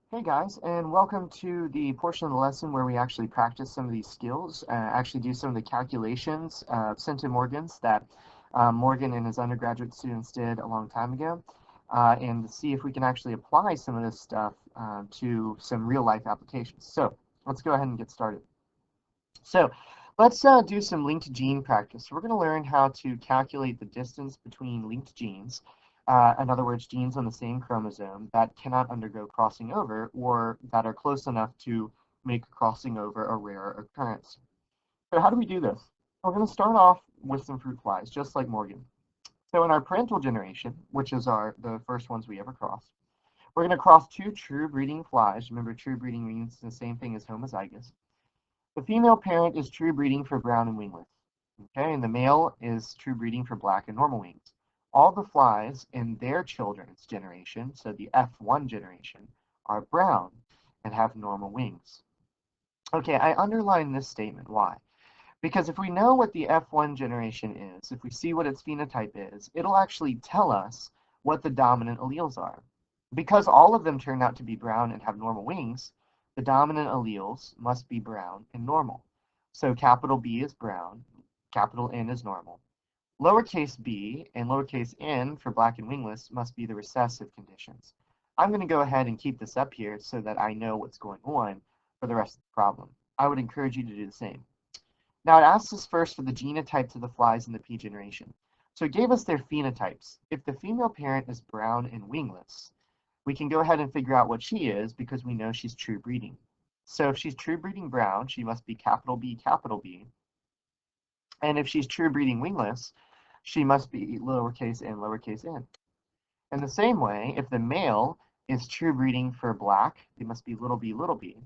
Hey guys, and welcome to the portion of the lesson where we actually practice some of these skills, actually do some of the calculations, centimorgans that Morgan and his undergraduate students did a long time ago, and see if we can actually apply some of this stuff to some real life applications. So let's go ahead and get started. So let's do some linked gene practice. We're going to learn how to calculate the distance between linked genes. In other words, genes on the same chromosome that cannot undergo crossing over or that are close enough to make crossing over a rare occurrence. So how do we do this? We're going to start off with some fruit flies, just like Morgan. So in our parental generation, which is the first ones we ever crossed, we're going to cross two true breeding flies. Remember, true breeding means the same thing as homozygous. The female parent is true breeding for brown and wingless. Okay, and the male is true breeding for black and normal wings. All the flies in their children's generation, so the F1 generation, are brown and have normal wings. Okay, I underline this statement. Why? Because if we know what the F1 generation is, if we see what its phenotype is, it'll actually tell us what the dominant alleles are. Because all of them turned out to be brown and have normal wings, the dominant alleles must be brown and normal. So capital B is brown, capital N is normal. Lowercase b and lowercase n for black and wingless must be the recessive conditions. I'm going to go ahead and keep this up here so that I know what's going on for the rest of the problem. I would encourage you to do the same. Now it asks us first for the genotypes of the flies in the P generation. So it gave us their phenotypes. If the female parent is brown and wingless, we can go ahead and figure out what she is because we know she's true breeding. So if she's true breeding brown, she must be capital B, capital B. And if she's true breeding wingless, she must be lowercase n. In the same way, if the male is true breeding for black, they must be little b.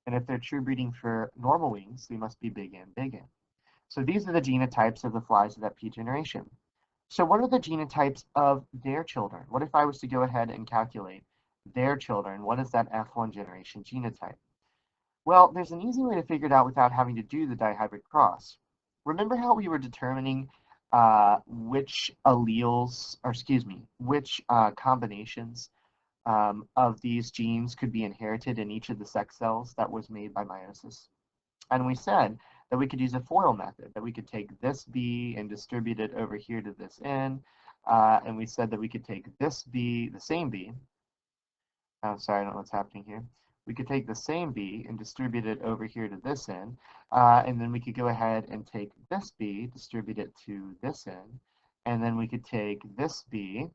And if they're true breeding for normal wings, they must be big N. So these are the genotypes of the flies of that P generation. So what are the genotypes of their children? What if I was to go ahead and calculate their children? What is that F1 generation genotype? Well, there's an easy way to figure it out without having to do the dihybrid cross. Remember how we were determining which alleles, or excuse me, which combinations of these genes could be inherited in each of the sex cells that was made by meiosis? And we said that we could use a FOIL method, that we could take this B and distribute it over here to this N. And we said that we could take this B, the same B. I'm sorry, I don't know what's happening here. We could take the same B and distribute it over here to this N. And then we could go ahead and take this B, distribute it to this N. And then we could take this B,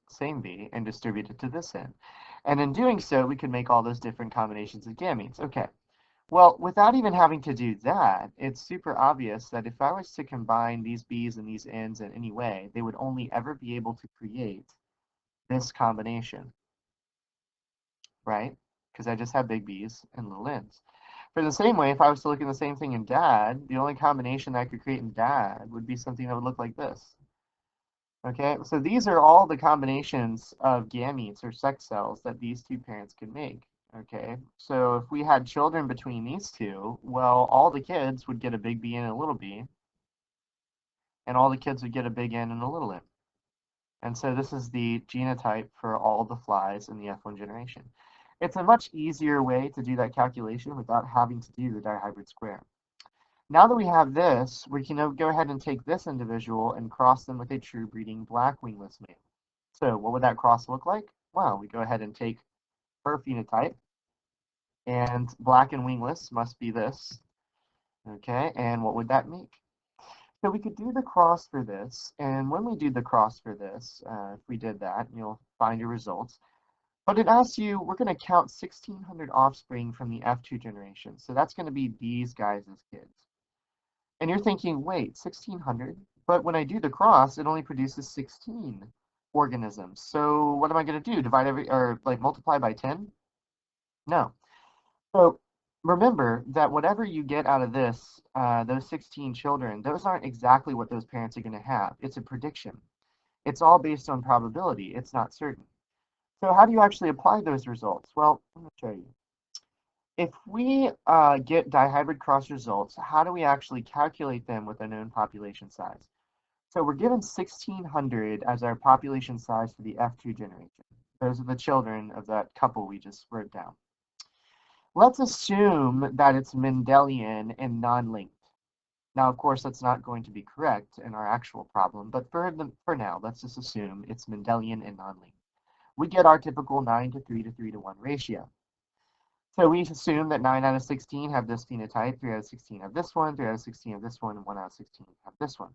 same B, and distribute it to this N. And in doing so, we could make all those different combinations of gametes. Okay. Well, without even having to do that, it's super obvious that if I was to combine these B's and these N's in any way, they would only ever be able to create this combination, right? Because I just have big B's and little N's. For the same way, if I was to look at the same thing in Dad, the only combination that I could create in Dad would be something that would look like this. Okay, so these are all the combinations of gametes or sex cells that these two parents could make. Okay, so if we had children between these two, well, all the kids would get a big B and a little b, and all the kids would get a big N and a little n. And so this is the genotype for all the flies in the F1 generation. It's a much easier way to do that calculation without having to do the dihybrid square. Now that we have this, we can go ahead and take this individual and cross them with a true breeding black wingless male. So what would that cross look like? Well, we go ahead and take her phenotype, and black and wingless must be this. Okay, and what would that make? So we could do the cross for this, and when we do the cross for this, if we did that, you'll find your results. But it asks you, we're going to count 1,600 offspring from the F2 generation. So that's going to be these guys as kids. And you're thinking, wait, 1,600? But when I do the cross, it only produces 16 organisms. So what am I going to do? Divide or like multiply by 10? No. So remember that whatever you get out of this, those 16 children, those aren't exactly what those parents are going to have. It's a prediction. It's all based on probability. It's not certain. So how do you actually apply those results? Well, I'm going to show you. If we get dihybrid cross results, how do we actually calculate them with a known population size? So we're given 1,600 as our population size for the F2 generation. Those are the children of that couple we just wrote down. Let's assume that it's Mendelian and non-linked. Now, of course, that's not going to be correct in our actual problem, but for now, let's just assume it's Mendelian and non-linked. We get our typical 9 to 3 to 3 to 1 ratio. So we assume that 9 out of 16 have this phenotype, 3 out of 16 have this one, 3 out of 16 have this one, and 1 out of 16 have this one.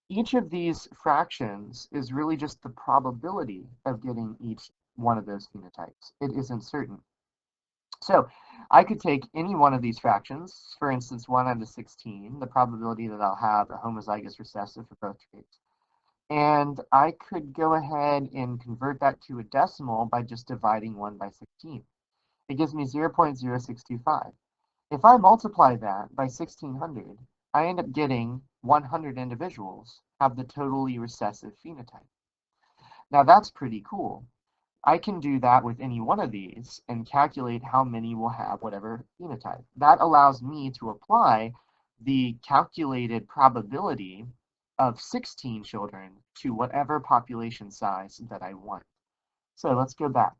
Each of these fractions is really just the probability of getting each one of those phenotypes. It isn't certain. So I could take any one of these fractions, for instance, 1 out of 16, the probability that I'll have a homozygous recessive for both traits. And I could go ahead and convert that to a decimal by just dividing 1 by 16. It gives me 0.0625. If I multiply that by 1600, I end up getting 100 individuals have the totally recessive phenotype. Now that's pretty cool. I can do that with any one of these and calculate how many will have whatever phenotype. That allows me to apply the calculated probability of 16 children to whatever population size that I want. So let's go back.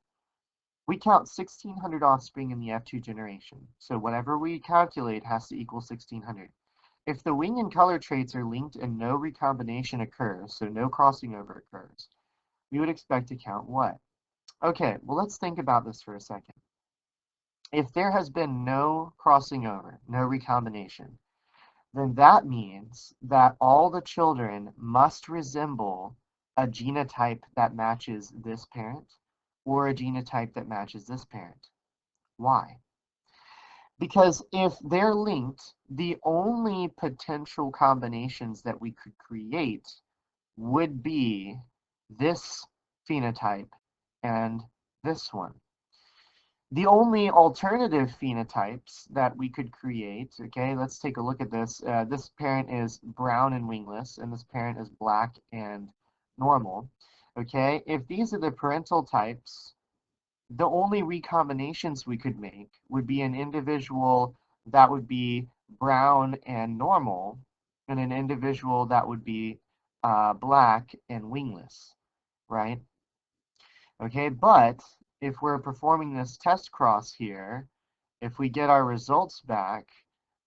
We count 1600 offspring in the F2 generation. So whatever we calculate has to equal 1600. If the wing and color traits are linked and no recombination occurs, so no crossing over occurs, we would expect to count what? Okay, well, let's think about this for a second. If there has been no crossing over, no recombination, then that means that all the children must resemble a genotype that matches this parent or a genotype that matches this parent. Why? Because if they're linked, the only potential combinations that we could create would be this phenotype and this one. The only alternative phenotypes that we could create, okay, let's take a look at this. This parent is brown and wingless, and this parent is black and normal. Okay, if these are the parental types, the only recombinations we could make would be an individual that would be brown and normal, and an individual that would be black and wingless, right? Okay, but if we're performing this test cross here, if we get our results back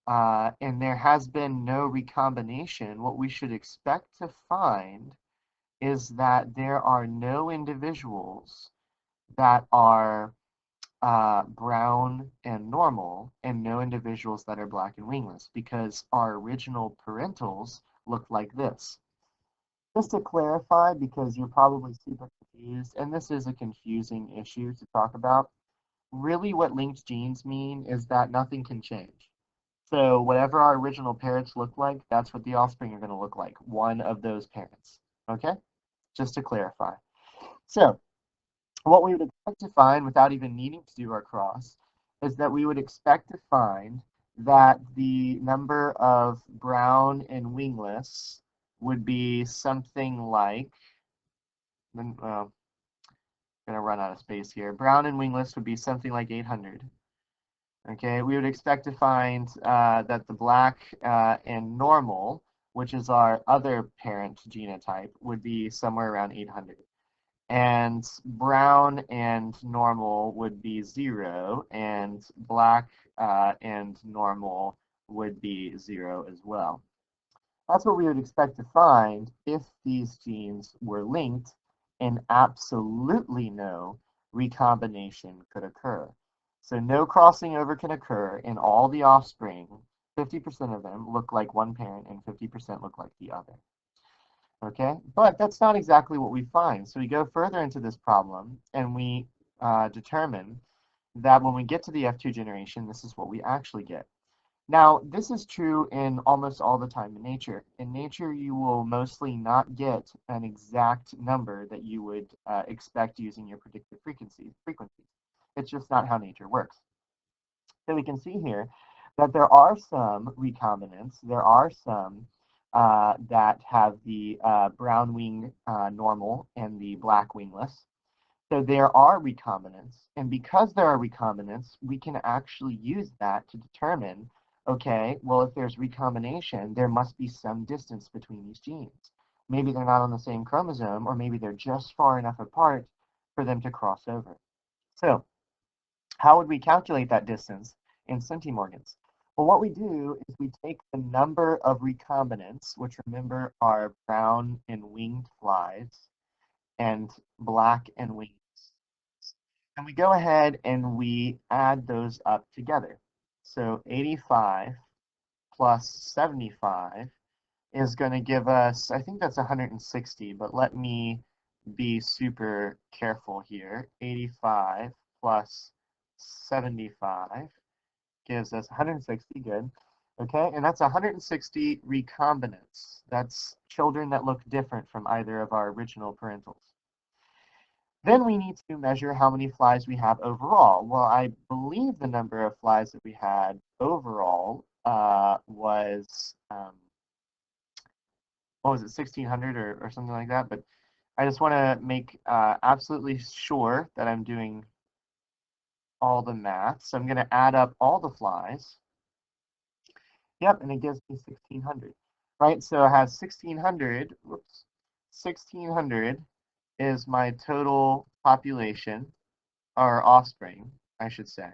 and there has been no recombination, what we should expect to find is that there are no individuals that are brown and normal and no individuals that are black and wingless because our original parentals look like this. Just to clarify, because you're probably super confused, and this is a confusing issue to talk about, really what linked genes mean is that nothing can change. So whatever our original parents look like, that's what the offspring are going to look like, one of those parents. Okay? Just to clarify. So what we would expect to find without even needing to do our cross is that we would expect to find that the number of brown and wingless would be something like, I'm going to run out of space here. Brown and wingless would be something like 800. Okay, we would expect to find that the black and normal, which is our other parent genotype, would be somewhere around 800. And brown and normal would be 0, and black and normal would be 0 as well. That's what we would expect to find if these genes were linked and absolutely no recombination could occur. So no crossing over can occur in all the offspring. 50% of them look like one parent and 50% look like the other. Okay, but that's not exactly what we find. So we go further into this problem and we determine that when we get to the F2 generation, this is what we actually get. Now, this is true in almost all the time in nature. In nature, you will mostly not get an exact number that you would expect using your predicted frequencies. It's just not how nature works. So we can see here that there are some recombinants. There are some that have the brown wing normal and the black wingless. So there are recombinants, and because there are recombinants, we can actually use that to determine, okay, well, if there's recombination, there must be some distance between these genes. Maybe they're not on the same chromosome, or maybe they're just far enough apart for them to cross over. So how would we calculate that distance in centimorgans? Well, what we do is we take the number of recombinants, which remember are brown and winged flies and black and winged, and we go ahead and we add those up together. So 85 plus 75 is going to give us, I think that's 160, but let me be super careful here. 85 plus 75 gives us 160, good. Okay, and that's 160 recombinants. That's children that look different from either of our original parentals. Then we need to measure how many flies we have overall. Well, I believe the number of flies that we had overall was, what was it, 1,600 or something like that. But I just want to make absolutely sure that I'm doing all the math. So I'm going to add up all the flies. Yep, and it gives me 1,600, right? So I have 1,600, whoops, 1,600 is my total population, or offspring, I should say.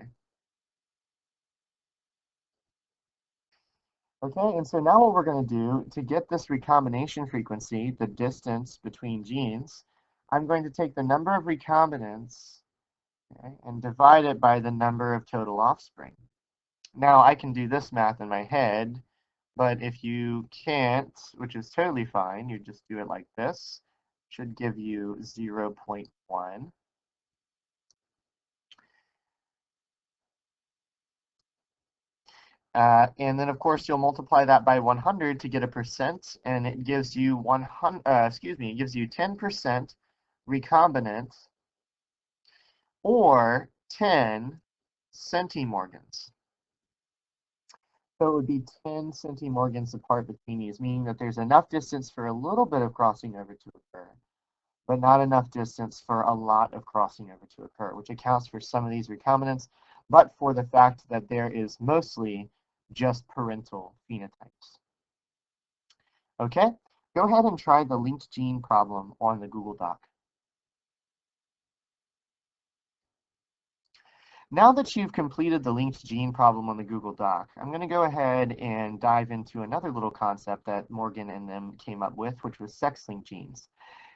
Okay, and so now what we're going to do to get this recombination frequency, the distance between genes, I'm going to take the number of recombinants, okay, and divide it by the number of total offspring. Now I can do this math in my head, but if you can't, which is totally fine, you just do it like this, should give you 0.1. And then of course you'll multiply that by 100 to get a percent, and it gives you 100, it gives you 10% recombinant or 10 centimorgans. So it would be 10 centimorgans apart between these, meaning that there's enough distance for a little bit of crossing over to occur, but not enough distance for a lot of crossing over to occur, which accounts for some of these recombinants, but for the fact that there is mostly just parental phenotypes. Okay, go ahead and try the linked gene problem on the Google Doc. Now that you've completed the linked gene problem on the Google Doc, I'm going to go ahead and dive into another little concept that Morgan and them came up with, which was sex-linked genes.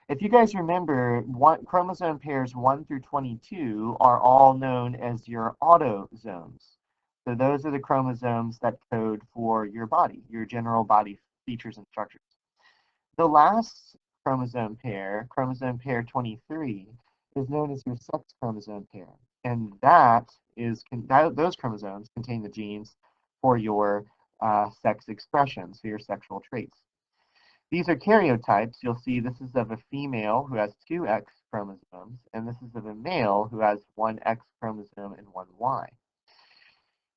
If you guys remember, chromosome pairs 1 through 22 are all known as your autosomes. So those are the chromosomes that code for your body, your general body features and structures. The last chromosome pair 23, is known as your sex chromosome pair. And those chromosomes contain the genes for your sex expression, so your sexual traits. These are karyotypes. You'll see this is of a female who has 2 X chromosomes, and this is of a male who has 1 X chromosome and 1 Y.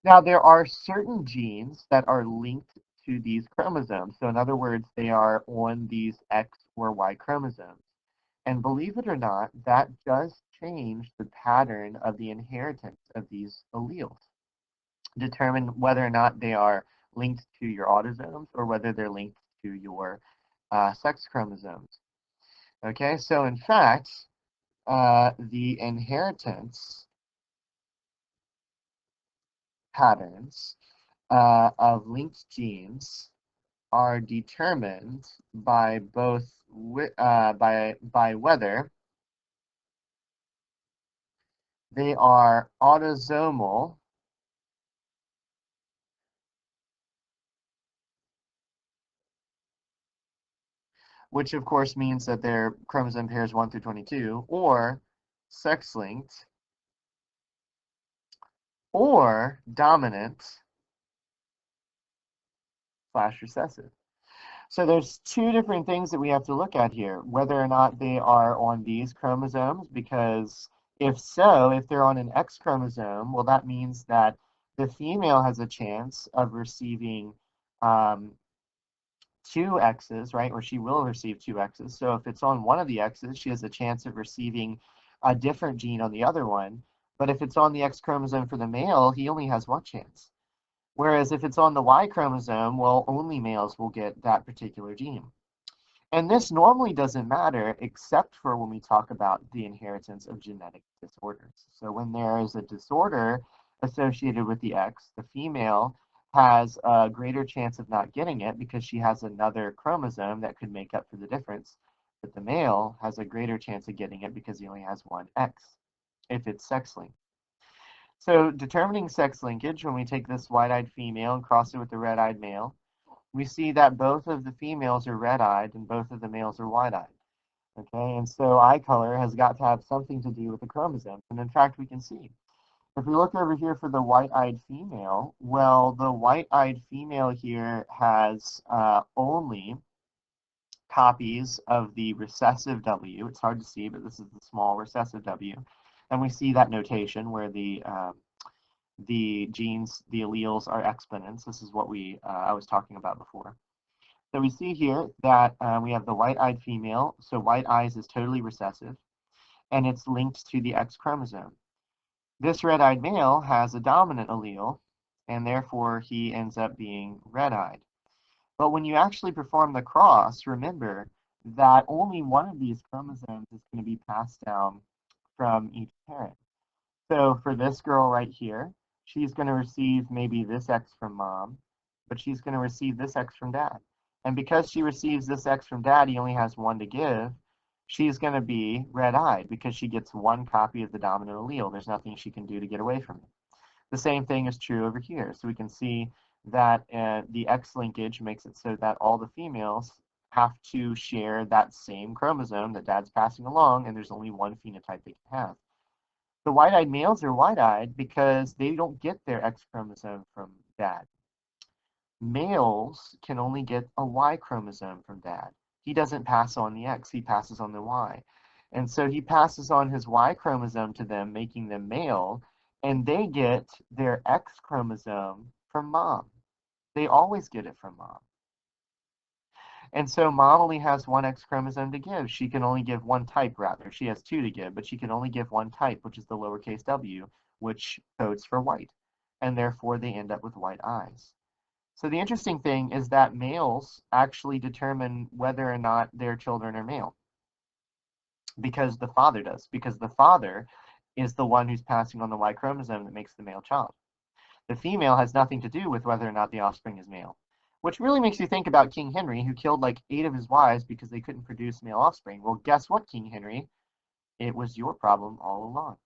Now, there are certain genes that are linked to these chromosomes. So in other words, they are on these X or Y chromosomes. And believe it or not, that does change the pattern of the inheritance of these alleles. Determine whether or not they are linked to your autosomes or whether they're linked to your sex chromosomes. Okay, so in fact, the inheritance patterns of linked genes are determined by both by whether they are autosomal which of course means that they're chromosome pairs 1 through 22, or sex-linked, or dominant / recessive. So there's 2 different things that we have to look at here, whether or not they are on these chromosomes, because if they're on an X chromosome, well, that means that the female has a chance of receiving 2 X's, right? Or she will receive 2 X's. So if it's on one of the X's, she has a chance of receiving a different gene on the other one. But if it's on the X chromosome for the male, he only has 1 chance. Whereas if it's on the Y chromosome, well, only males will get that particular gene. And this normally doesn't matter except for when we talk about the inheritance of genetic disorders. So when there is a disorder associated with the X, the female has a greater chance of not getting it because she has another chromosome that could make up for the difference. But the male has a greater chance of getting it because he only has one X if it's sex linked. So determining sex linkage, when we take this white-eyed female and cross it with the red-eyed male, we see that both of the females are red-eyed and both of the males are white-eyed. Okay, and so eye color has got to have something to do with the chromosomes. And in fact, we can see. If we look over here for the white-eyed female, well, the white-eyed female here has only copies of the recessive W. It's hard to see, but this is the small recessive W. And we see that notation where the genes, the alleles are exponents. This is what I was talking about before. So we see here that we have the white-eyed female. So white eyes is totally recessive, and it's linked to the X chromosome. This red-eyed male has a dominant allele, and therefore he ends up being red-eyed. But when you actually perform the cross, remember that only one of these chromosomes is going to be passed down from each parent. So for this girl right here, she's going to receive maybe this X from mom, but she's going to receive this X from dad. And because she receives this X from dad, he only has one to give, she's going to be red-eyed because she gets one copy of the dominant allele. There's nothing she can do to get away from it. The same thing is true over here. So we can see that the X linkage makes it so that all the females have to share that same chromosome that dad's passing along, and there's only one phenotype they can have. The white-eyed males are white-eyed because they don't get their X chromosome from dad. Males can only get a Y chromosome from dad. He doesn't pass on the X, he passes on the Y. And so he passes on his Y chromosome to them, making them male, and they get their X chromosome from mom. They always get it from mom. And so mom only has one X chromosome to give. She can only give one type, rather. She has two to give, but she can only give one type, which is the lowercase w, which codes for white. And therefore, they end up with white eyes. So the interesting thing is that males actually determine whether or not their children are male. Because the father does. Because the father is the one who's passing on the Y chromosome that makes the male child. The female has nothing to do with whether or not the offspring is male. Which really makes you think about King Henry, who killed like 8 of his wives because they couldn't produce male offspring. Well, guess what, King Henry? It was your problem all along.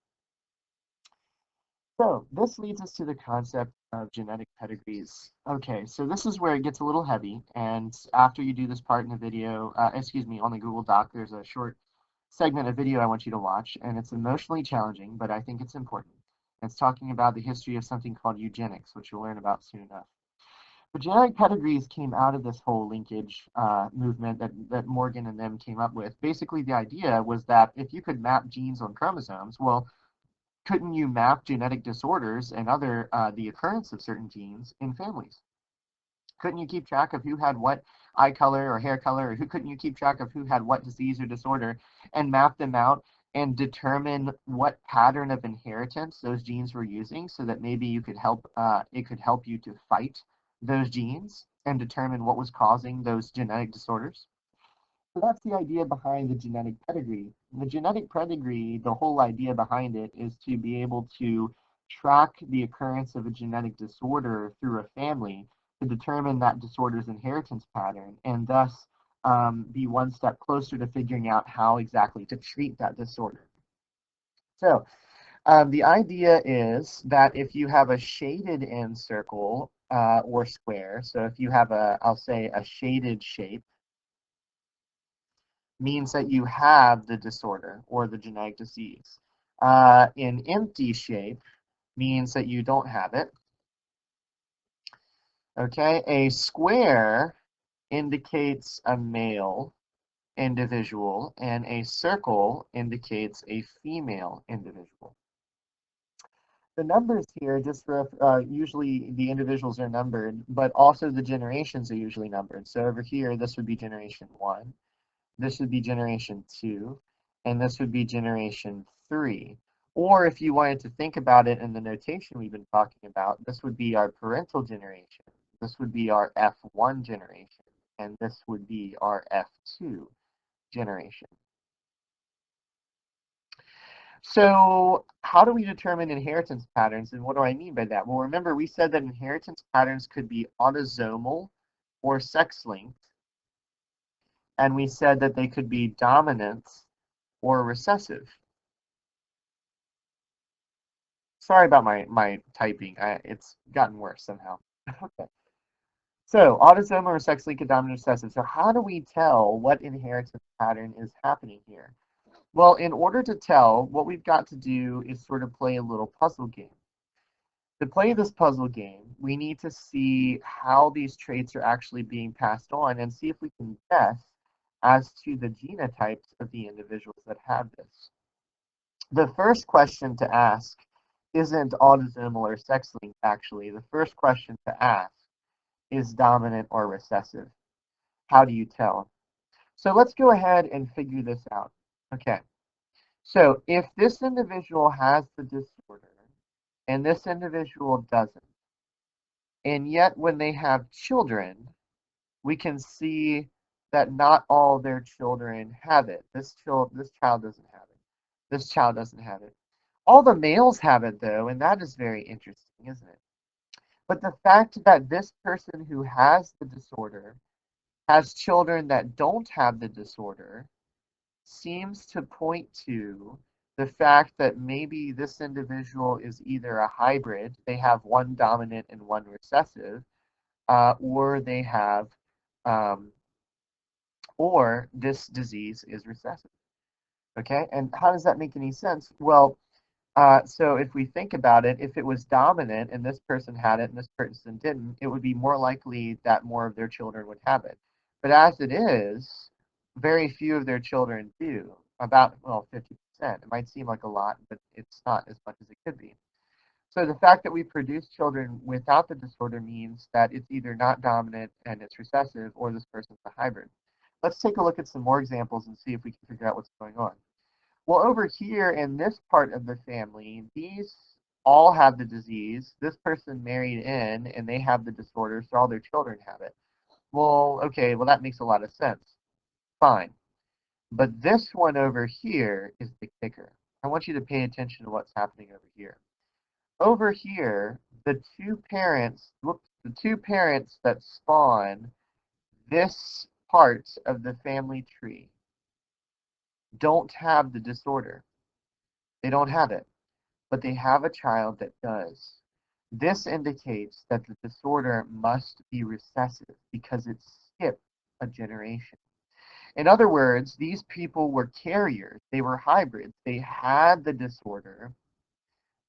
So this leads us to the concept of genetic pedigrees. Okay, so this is where it gets a little heavy. And after you do this part in the video, on the Google Doc, there's a short segment of video I want you to watch. And it's emotionally challenging, but I think it's important. It's talking about the history of something called eugenics, which you'll learn about soon enough. But genetic pedigrees came out of this whole linkage movement that Morgan and them came up with. Basically, the idea was that if you could map genes on chromosomes, well, couldn't you map genetic disorders and the occurrence of certain genes in families? Couldn't you keep track of who had what eye color or hair color, or couldn't you keep track of who had what disease or disorder and map them out and determine what pattern of inheritance those genes were using so that maybe you could it could help you to fight those genes and determine what was causing those genetic disorders? So that's the idea behind the genetic pedigree. The genetic pedigree, the whole idea behind it is to be able to track the occurrence of a genetic disorder through a family to determine that disorder's inheritance pattern and thus be one step closer to figuring out how exactly to treat that disorder. So the idea is that if you have a shaded in circle or square, so if you have I'll say a shaded shape, means that you have the disorder or the genetic disease. An empty shape means that you don't have it. Okay, a square indicates a male individual, and a circle indicates a female individual. The numbers here just usually the individuals are numbered, but also the generations are usually numbered. So over here, this would be generation 1. This would be generation 2, and this would be generation 3. Or if you wanted to think about it in the notation we've been talking about, this would be our parental generation. This would be our F1 generation. and this would be our F2 generation. So how do we determine inheritance patterns, and what do I mean by that? Well, remember we said that inheritance patterns could be autosomal or sex-linked, and we said that they could be dominant or recessive. Sorry about my typing. It's gotten worse somehow. Okay. So autosomal or sex-linked, dominant, recessive. So how do we tell what inheritance pattern is happening here? Well, in order to tell, what we've got to do is sort of play a little puzzle game. To play this puzzle game, we need to see how these traits are actually being passed on and see if we can guess as to the genotypes of the individuals that have this. The first question to ask isn't autosomal or sex-linked, actually. The first question to ask is dominant or recessive. How do you tell? So let's go ahead and figure this out. Okay, so if this individual has the disorder and this individual doesn't, and yet when they have children, we can see that not all their children have it. This child doesn't have it. This child doesn't have it. All the males have it though, and that is very interesting, isn't it? But the fact that this person who has the disorder has children that don't have the disorder seems to point to the fact that maybe this individual is either a hybrid, they have one dominant and one recessive, or they have, um, or this disease is recessive. Okay, and how does that make any sense? Well, so if we think about it, if it was dominant and this person had it and this person didn't, it would be more likely that more of their children would have it. But as it is, very few of their children do. About, well, 50%. It might seem like a lot, but it's not as much as it could be. So the fact that we produce children without the disorder means that it's either not dominant and it's recessive, or this person's a hybrid. Let's take a look at some more examples and see if we can figure out what's going on. Well, over here in this part of the family, these all have the disease. This person married in and they have the disorder, so all their children have it. Well, okay, well, that makes a lot of sense. Fine. But this one over here is the kicker. I want you to pay attention to what's happening over here. Over here, the two parents that spawn this part of the family tree don't have the disorder. They don't have it, but they have a child that does. This indicates that the disorder must be recessive because it skipped a generation. In other words, these people were carriers. They were hybrids. They had the disorder,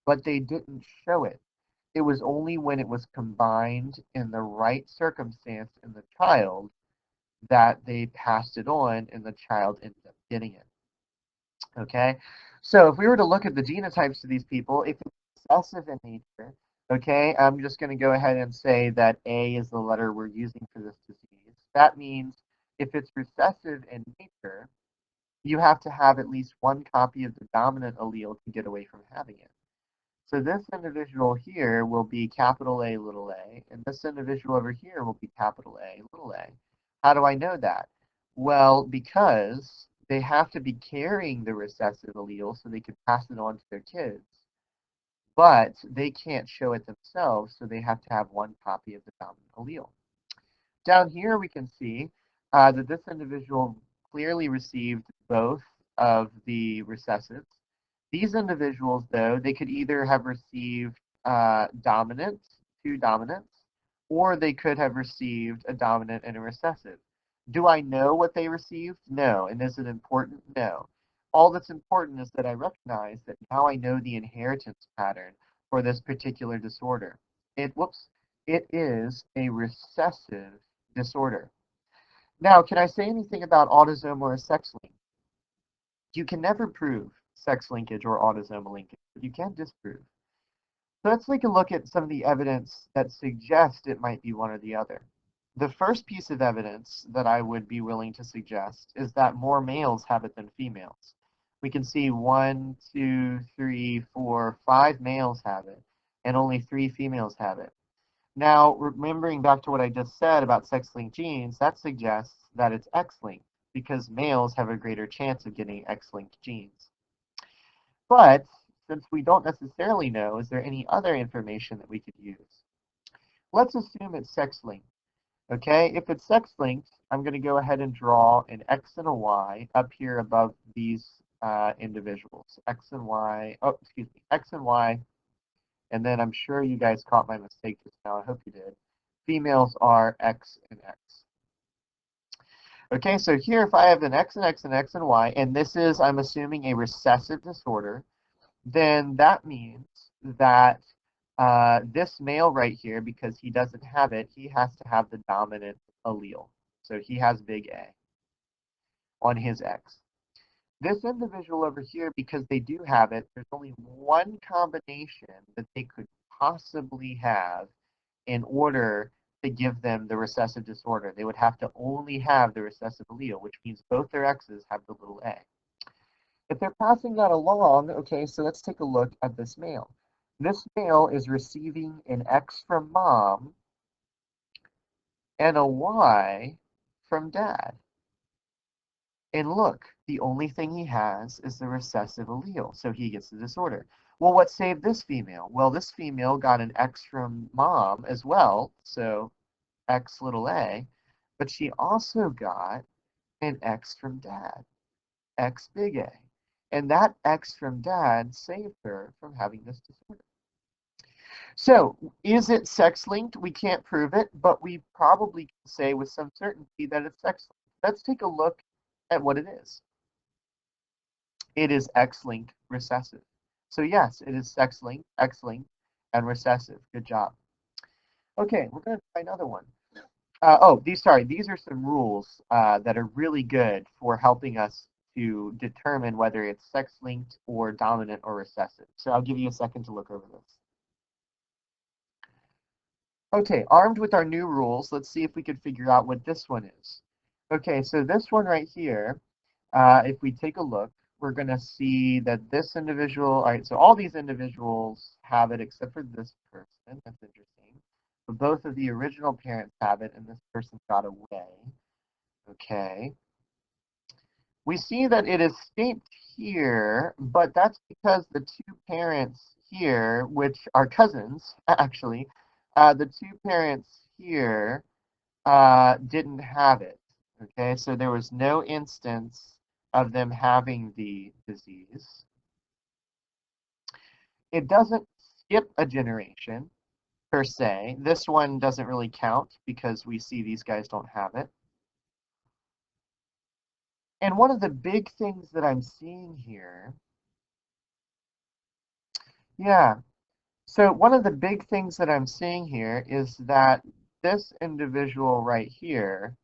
but they didn't show it. It was only when it was combined in the right circumstance in the child that they passed it on and the child ended up getting it. Okay, so if we were to look at the genotypes of these people, if it's recessive in nature, okay, I'm just going to go ahead and say that A is the letter we're using for this disease. That means if it's recessive in nature, you have to have at least one copy of the dominant allele to get away from having it. So this individual here will be capital A, little a, and this individual over here will be capital A, little a. How do I know that? Well, because they have to be carrying the recessive allele so they can pass it on to their kids. But they can't show it themselves, so they have to have one copy of the dominant allele. Down here we can see that this individual clearly received both of the recessives. These individuals, though, they could either have received dominant, two dominants, or they could have received a dominant and a recessive. Do I know what they received? No. And is it important? No. All that's important is that I recognize that now I know the inheritance pattern for this particular disorder. It is a recessive disorder. Now, can I say anything about autosomal or sex linkage? You can never prove sex linkage or autosomal linkage, but you can disprove. So let's take a look at some of the evidence that suggests it might be one or the other. The first piece of evidence that I would be willing to suggest is that more males have it than females. We can see 1, 2, 3, 4, 5 males have it, and only 3 females have it. Now, remembering back to what I just said about sex-linked genes, that suggests that it's X-linked because males have a greater chance of getting X-linked genes. But since we don't necessarily know, is there any other information that we could use? Let's assume it's sex-linked. Okay, if it's sex-linked, I'm going to go ahead and draw an X and a Y up here above these individuals. X and Y, oh, excuse me, X and Y, and then I'm sure you guys caught my mistake just now. I hope you did. Females are X and X. Okay, so here if I have an X and X and X and Y, and this is, I'm assuming, a recessive disorder, then that means that this male right here, because he doesn't have it, he has to have the dominant allele. So he has big A on his X. This individual over here, because they do have it, there's only one combination that they could possibly have in order to give them the recessive disorder. They would have to only have the recessive allele, which means both their X's have the little a. If they're passing that along, okay, so let's take a look at this male. This male is receiving an X from mom and a Y from dad. And look, the only thing he has is the recessive allele, so he gets the disorder. Well, what saved this female? Well, this female got an X from mom as well, so X little a, but she also got an X from dad, X big A. And that X from dad saved her from having this disorder. So, is it sex linked? We can't prove it, but we probably can say with some certainty that it's sex linked. Let's take a look at what it is. It is X linked recessive. So, yes, it is sex linked, X linked, and recessive. Good job. Okay, we're going to try another one. These are some rules that are really good for helping us to determine whether it's sex-linked or dominant or recessive. So I'll give you a second to look over this. Okay, armed with our new rules, let's see if we can figure out what this one is. Okay, so this one right here, if we take a look, we're going to see that this individual, all right, so all these individuals have it except for this person. That's interesting. But both of the original parents have it, and this person got away. Okay. We see that it is stamped here, but that's because the two parents here, which are cousins, actually, the two parents here didn't have it. Okay, so there was no instance of them having the disease. It doesn't skip a generation per se. This one doesn't really count because we see these guys don't have it. And one of the big things that I'm seeing here, yeah, so one of the big things that I'm seeing here is that this individual right here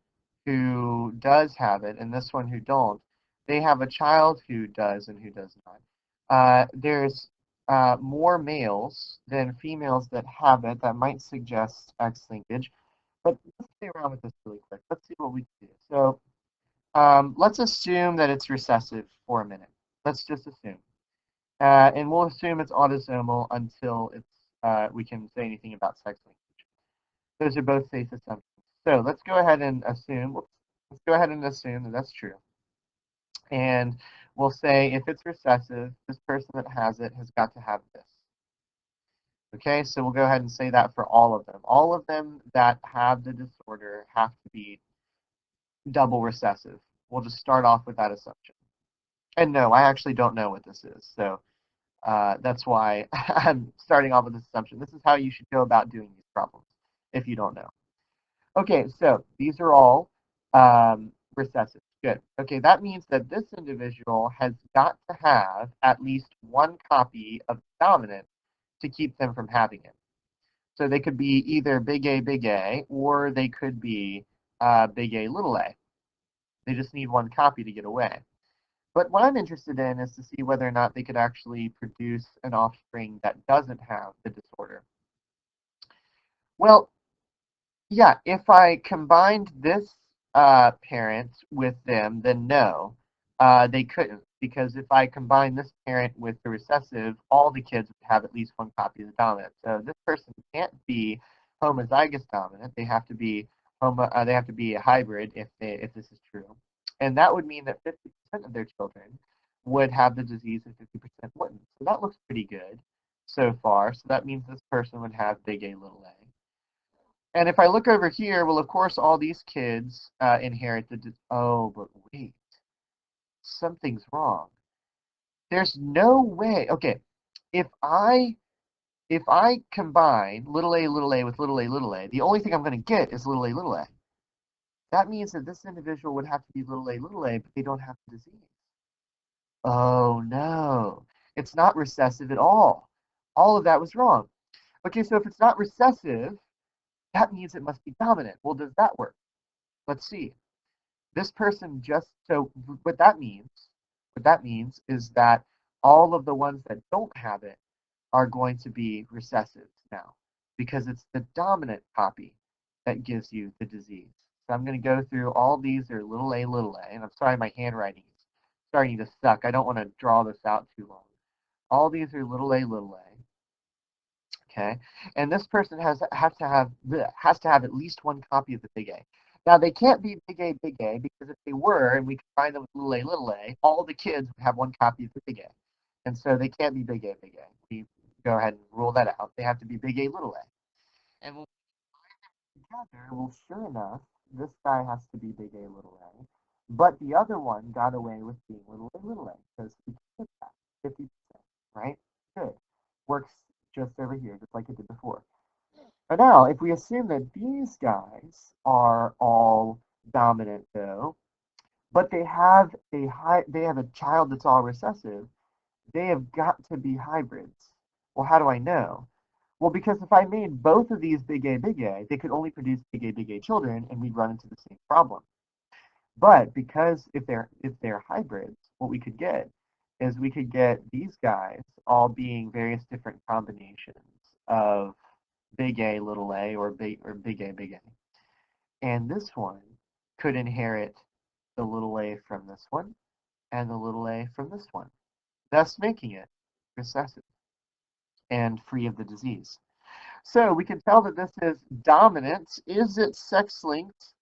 who does have it and this one who don't, they have a child who does and who does not. There's more males than females that have it. That might suggest X linkage. But let's play around with this really quick. Let's see what we can do. So let's assume that it's recessive for a minute. Let's just assume. And we'll assume it's autosomal until we can say anything about sex linkage. Those are both safe assumptions. So let's go ahead and assume. Let's go ahead and assume that that's true. And we'll say if it's recessive, this person that has it has got to have this. Okay, so we'll go ahead and say that for all of them. All of them that have the disorder have to be double recessive. We'll just start off with that assumption. And no, I actually don't know what this is. So that's why I'm starting off with this assumption. This is how you should go about doing these problems if you don't know. Okay, so these are all recessive. Good. Okay, that means that this individual has got to have at least one copy of the dominant to keep them from having it. So they could be either big A, or they could be big A, little a. They just need one copy to get away. But what I'm interested in is to see whether or not they could actually produce an offspring that doesn't have the disorder. Well, yeah, if I combined this parent with them, then no, they couldn't. Because if I combine this parent with the recessive, all the kids would have at least one copy of the dominant. So this person can't be homozygous dominant. They have to be they have to be a hybrid if this is true, and that would mean that 50% of their children would have the disease and 50% wouldn't. So that looks pretty good so far. So that means this person would have big A, little a. And if I look over here, well, of course, all these kids inherit the. Oh, but wait, something's wrong. There's no way. Okay, if I combine little a with little a, the only thing I'm going to get is little a. That means that this individual would have to be little a, but they don't have the disease. Oh no, it's not recessive at all. All of that was wrong. Okay, so if it's not recessive, that means it must be dominant. Well, does that work? Let's see. This person just, so what that means is that all of the ones that don't have it are going to be recessive now because it's the dominant copy that gives you the disease. So I'm going to go through all these are little a, and I'm sorry my handwriting is starting to suck. I don't want to draw this out too long. All these are little a, okay? And this person has to have at least one copy of the big A. Now they can't be big A, because if they were, and we combine them with little a, all the kids would have one copy of the big A. And so they can't be big A, We go ahead and rule that out. They have to be big A, little a. And when we put them together, well, sure enough, this guy has to be big A, little a. But the other one got away with being little a, because he took that 50%, right? Good. Works just over here, just like it did before. But now, if we assume that these guys are all dominant, though, but they have a child that's all recessive, they have got to be hybrids. Well, how do I know? Well, because if I made both of these big A, they could only produce big A children, and we'd run into the same problem. But because if they're hybrids, what we could get is we could get these guys all being various different combinations of big A, little a, or big A, big A. And this one could inherit the little a from this one and the little a from this one, thus making it recessive and free of the disease. So we can tell that this is dominant. Is it sex-linked?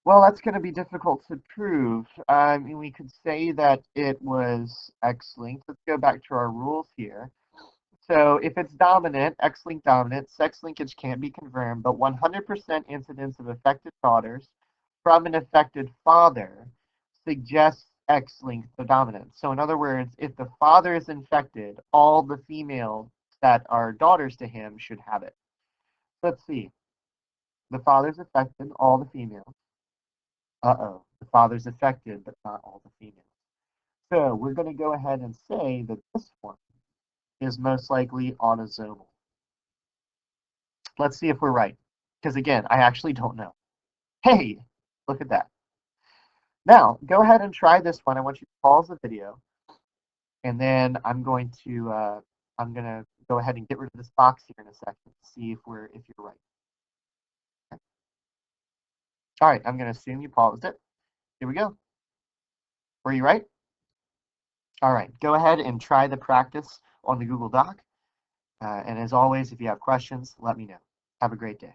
Well, that's going to be difficult to prove. I mean, we could say that it was X-linked. Let's go back to our rules here. So if it's dominant, X-linked dominant, sex linkage can't be confirmed, but 100% incidence of affected daughters from an affected father suggests X-linked dominance. So in other words, if the father is infected, all the females that are daughters to him should have it. Let's see. The father's affected, all the females. Uh-oh, the father's affected, but not all the females. So we're going to go ahead and say that this one is most likely autosomal. Let's see if we're right. Because again, I actually don't know. Hey, look at that. Now, go ahead and try this one. I want you to pause the video. And then I'm going to go ahead and get rid of this box here in a second to see if you're right. Okay. All right, I'm going to assume you paused it. Here we go. Were you right? All right, go ahead and try the practice on the Google Doc. And as always, if you have questions, let me know. Have a great day.